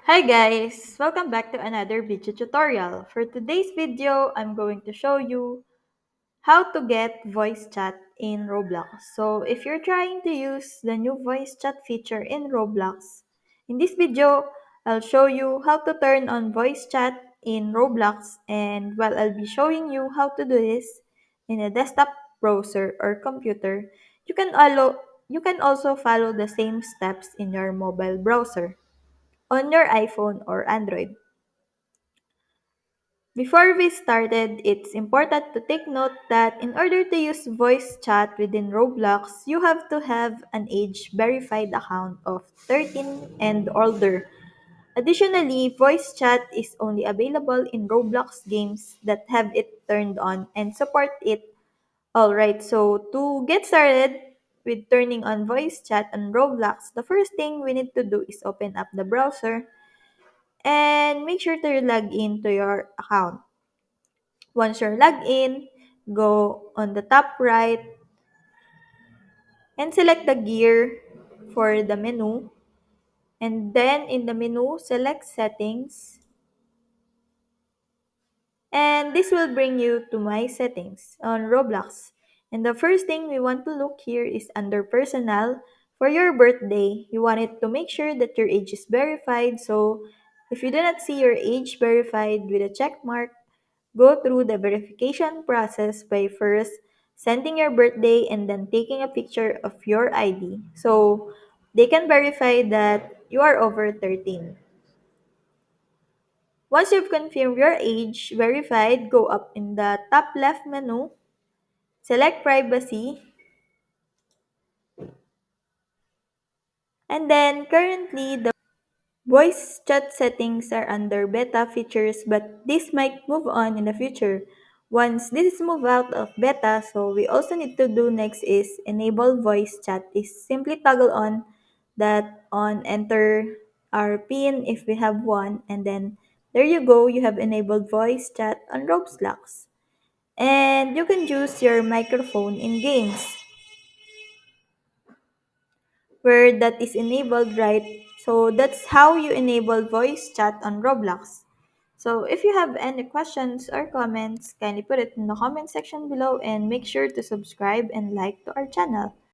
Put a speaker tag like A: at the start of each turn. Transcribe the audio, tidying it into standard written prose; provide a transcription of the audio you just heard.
A: Hi guys! Welcome back to another video tutorial. For today's video, I'm going to show you how to get voice chat in Roblox. So if you're trying to use the new voice chat feature in Roblox, in this video, I'll show you how to turn on voice chat in Roblox, and while I'll be showing you how to do this in a desktop browser or computer, you can also follow the same steps in your mobile browser on your iPhone or Android. Before we started, it's important to take note that in order to use voice chat within Roblox, you have to have an age verified account of 13 and older. Additionally, voice chat is only available in Roblox games that have it turned on and support it. Alright, so to get started with turning on voice chat on Roblox, the first thing we need to do is open up the browser and make sure to log in to your account. Once you're logged in, go on the top right and select the gear for the menu. And then in the menu, select settings. And this will bring you to my settings on Roblox. And the first thing we want to look here is under personal. For your birthday, you want it to make sure that your age is verified. So if you do not see your age verified with a check mark, go through the verification process by first sending your birthday and then taking a picture of your ID so they can verify that you are over 13. Once you've confirmed your age verified, go up in the top left menu, select privacy, and then currently the voice chat settings are under beta features, but this might move on in the future. Once this is moved out of beta, so we also need to do next is enable voice chat is simply toggle on that on enter our pin if we have one, and then there you go, you have enabled voice chat on Roblox. And you can use your microphone in games where that is enabled, right? So that's how you enable voice chat on Roblox. So if you have any questions or comments, kindly put it in the comment section below and make sure to subscribe and like to our channel.